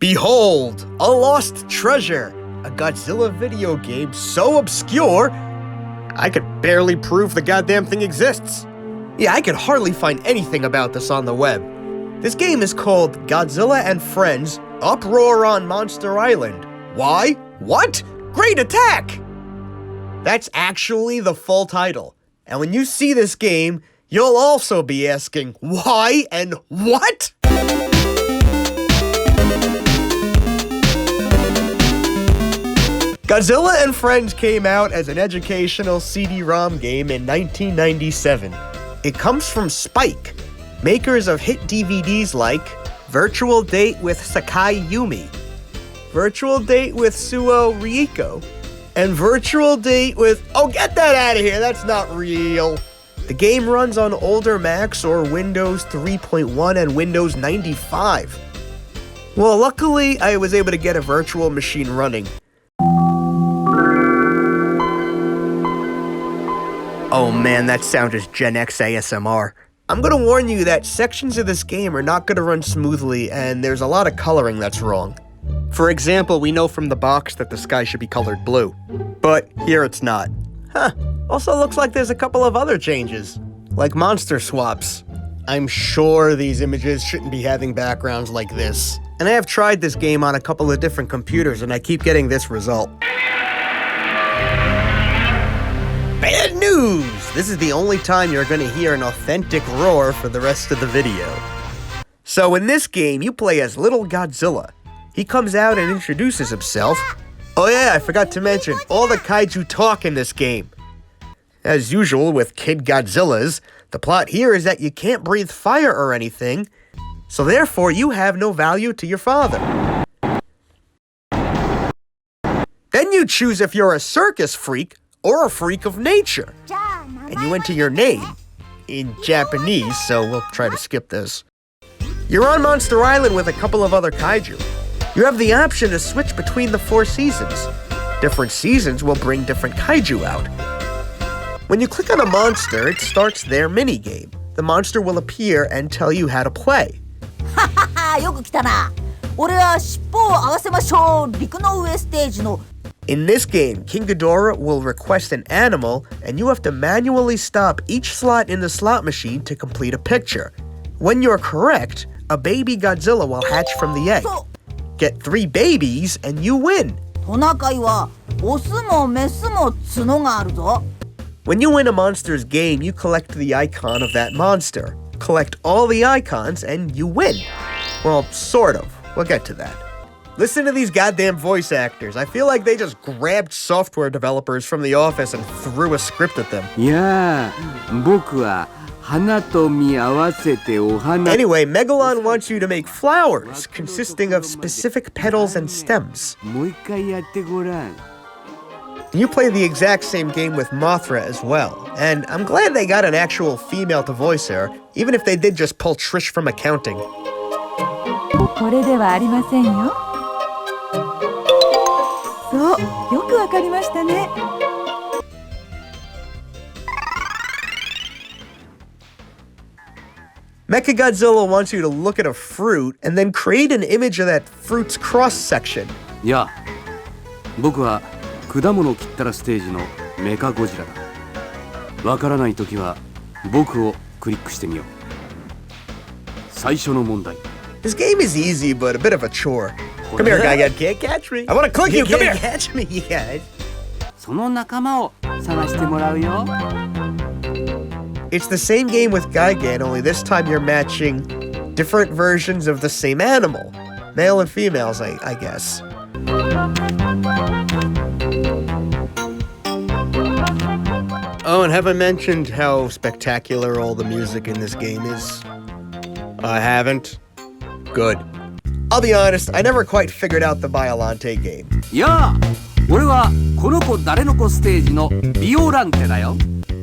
Behold, a lost treasure, a Godzilla video game so obscure, I could barely prove the goddamn thing exists. Yeah, I could hardly find anything about this on the web. This game is called Godzilla and Friends, Uproar on Monster Island. Why? What? Great Attack! That's actually the full title. And when you see this game, you'll also be asking, why and what? Godzilla and Friends came out as an educational CD-ROM game in 1997. It comes from Spike, makers of hit DVDs like Virtual Date with Sakai Yumi, Virtual Date with Suo Rieko, and Virtual Date with... Oh, get that out of here, that's not real! The game runs on older Macs or Windows 3.1 and Windows 95. Well, luckily, I was able to get a virtual machine running. Oh man, that sound is Gen X ASMR. I'm gonna warn you that sections of this game are not gonna run smoothly, and there's a lot of coloring that's wrong. For example, we know from the box that the sky should be colored blue, but here it's not. Huh, also looks like there's a couple of other changes, like monster swaps. I'm sure these images shouldn't be having backgrounds like this. And I have tried this game on a couple of different computers, and I keep getting this result. Bad news! This is the only time you're gonna hear an authentic roar for the rest of the video. So in this game, you play as little Godzilla. He comes out and introduces himself. Oh yeah, I forgot to mention, all the kaiju talk in this game. As usual with Kid Godzillas, the plot here is that you can't breathe fire or anything, so therefore you have no value to your father. Then you choose if you're a circus freak or a freak of nature. And you enter your name in Japanese, so we'll try to skip this. You're on Monster Island with a couple of other kaiju. You have the option to switch between the 4 seasons. Different seasons will bring different kaiju out. When you click on a monster, it starts their minigame. The monster will appear and tell you how to play. In this game, King Ghidorah will request an animal, and you have to manually stop each slot in the slot machine to complete a picture. When you're correct, a baby Godzilla will hatch from the egg. Get 3 babies, and you win. When you win a monster's game, you collect the icon of that monster. Collect all the icons, and you win. Well, sort of. We'll get to that. Listen to these goddamn voice actors. I feel like they just grabbed software developers from the office and threw a script at them. Yeah, Anyway, MacLeod wants you to make flowers consisting of specific petals and stems. You play the exact same game with Mothra as well, and I'm glad they got an actual female to voice her, even if they did just pull Trish from accounting. Mechagodzilla wants you to look at a fruit and then create an image of that fruit's cross-section. Yeah. 僕は果物を切ったらステージのメカゴジラだ。わからないときは僕をクリックしてみよう。最初の問題。 This game is easy, but a bit of a chore. Come here, guy. Can't catch me. I want to click you. Come here. Catch me, you guys. その仲間を探してもらうよ。 It's the same game with Gigan, only this time you're matching different versions of the same animal. Male and females, I guess. Oh, and have I mentioned how spectacular all the music in this game is? I haven't? Good. I'll be honest, I never quite figured out the Biollante game. Yeah! 俺はこの子誰の子ステージのビオランテだよ。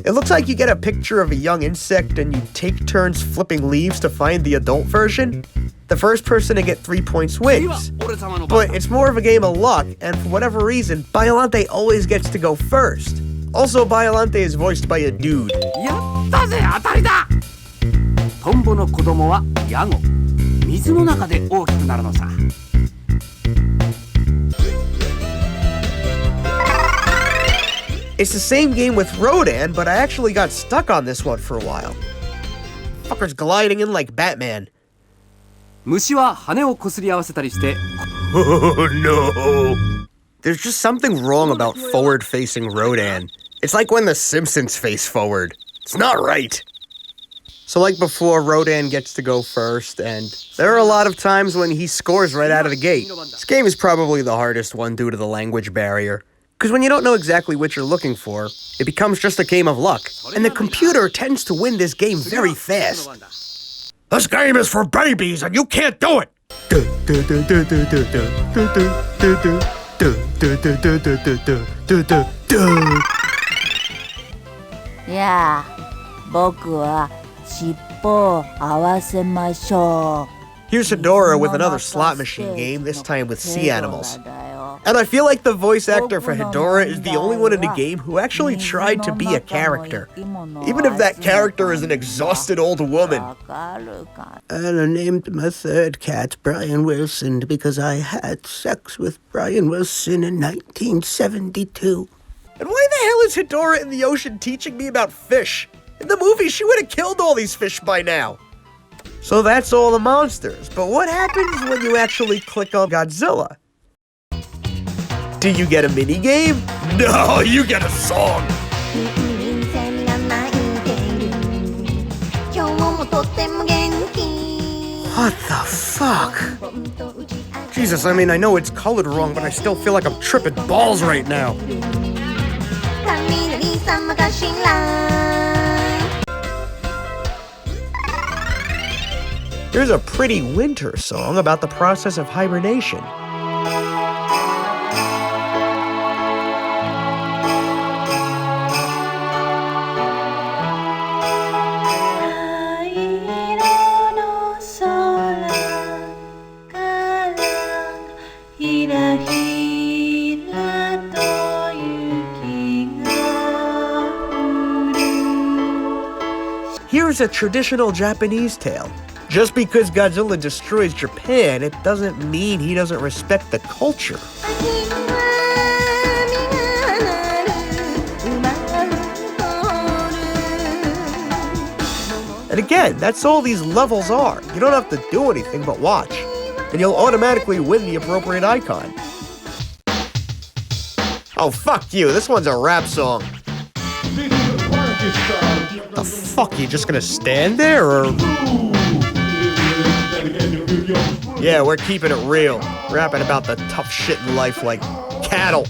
It looks like you get a picture of a young insect and you take turns flipping leaves to find the adult version. The first person to get 3 points wins. But it's more of a game of luck, and for whatever reason, Biollante always gets to go first. Also, Biollante is voiced by a dude. やったぜ、当たりだ。トンボの子供はヤゴ。水の中で大きくなるのさ。It's the same game with Rodan, but I actually got stuck on this one for a while. Fucker's gliding in like Batman. 虫は羽をこすり合わせたりして Oh no. There's just something wrong about forward-facing Rodan. It's like when the Simpsons face forward. It's not right. So like before, Rodan gets to go first, and there are a lot of times when he scores right out of the gate. This game is probably the hardest one due to the language barrier. Because when you don't know exactly what you're looking for, it becomes just a game of luck. And the computer tends to win this game very fast. This game is for babies, and you can't do it! Yeah, 僕は尻尾を合わせましょう. Here's Hedora with another slot machine game, this time with sea animals. And I feel like the voice actor for Hedora is the only one in the game who actually tried to be a character. Even if that character is an exhausted old woman. And I named my third cat Brian Wilson because I had sex with Brian Wilson in 1972. And why the hell is Hedora in the ocean teaching me about fish? In the movie, she would have killed all these fish by now. So that's all the monsters, but what happens when you actually click on Godzilla? Do you get a mini-game? No, you get a song! What the fuck? Jesus, I mean, I know it's colored wrong, but I still feel like I'm tripping balls right now. Here's a pretty winter song about the process of hibernation. Here's a traditional Japanese tale. Just because Godzilla destroys Japan, it doesn't mean he doesn't respect the culture. And again, that's all these levels are. You don't have to do anything but watch, and you'll automatically win the appropriate icon. Oh, fuck you, this one's a rap song. The fuck, you just gonna stand there, or...? Yeah, we're keeping it real. Rapping about the tough shit in life like cattle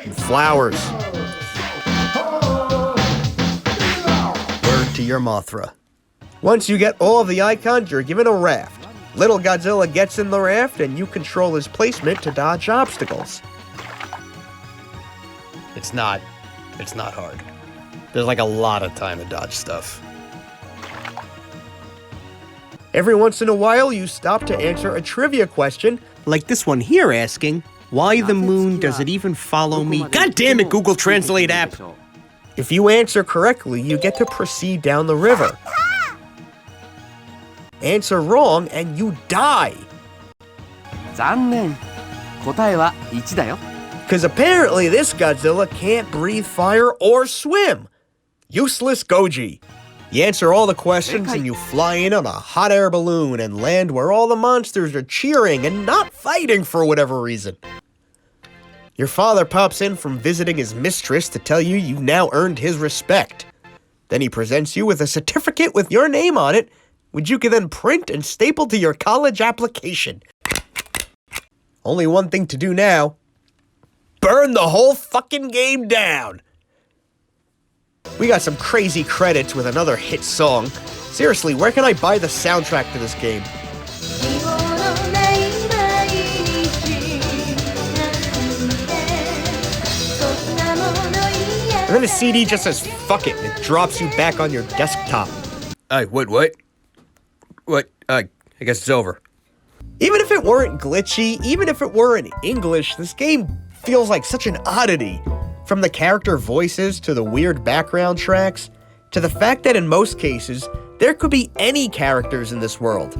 and flowers. Word to your Mothra. Once you get all of the icons, you're given a raft. Little Godzilla gets in the raft, and you control his placement to dodge obstacles. It's not hard. There's like a lot of time to dodge stuff. Every once in a while, you stop to answer a trivia question, like this one here asking, why the moon does it even follow me? God damn it, Google Translate app! If you answer correctly, you get to proceed down the river. Answer wrong, and you die. 残念。答えは1だよ。 Because apparently this Godzilla can't breathe fire or swim. Useless Goji. You answer all the questions and you fly in on a hot air balloon and land where all the monsters are cheering and not fighting for whatever reason. Your father pops in from visiting his mistress to tell you you've now earned his respect. Then he presents you with a certificate with your name on it, which you can then print and staple to your college application. Only one thing to do now. Burn the whole fucking game down! We got some crazy credits with another hit song. Seriously, where can I buy the soundtrack to this game? And then the CD just says, fuck it, and it drops you back on your desktop. What? I guess it's over. Even if it weren't glitchy, even if it were in English, this game feels like such an oddity. From the character voices to the weird background tracks, to the fact that in most cases, there could be any characters in this world.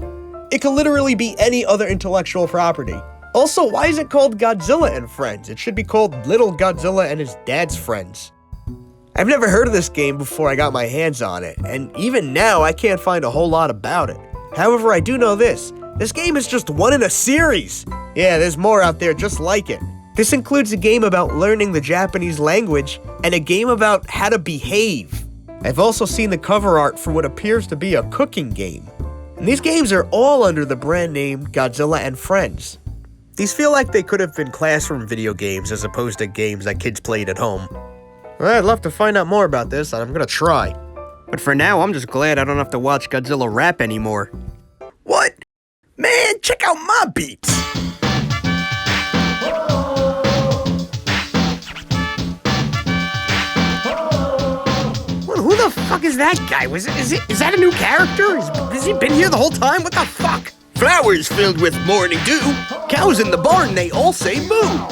It could literally be any other intellectual property. Also, why is it called Godzilla and Friends? It should be called Little Godzilla and His Dad's Friends. I've never heard of this game before I got my hands on it, and even now I can't find a whole lot about it. However, I do know this game is just one in a series. Yeah, there's more out there just like it. This includes a game about learning the Japanese language and a game about how to behave. I've also seen the cover art for what appears to be a cooking game. And these games are all under the brand name Godzilla and Friends. These feel like they could have been classroom video games as opposed to games that kids played at home. Well, I'd love to find out more about this, and I'm gonna try. But for now, I'm just glad I don't have to watch Godzilla rap anymore. What? Man, check out my beats! Who the fuck is that guy? Is that a new character? Has he been here the whole time? What the fuck? Flowers filled with morning dew. Cows in the barn, they all say moo.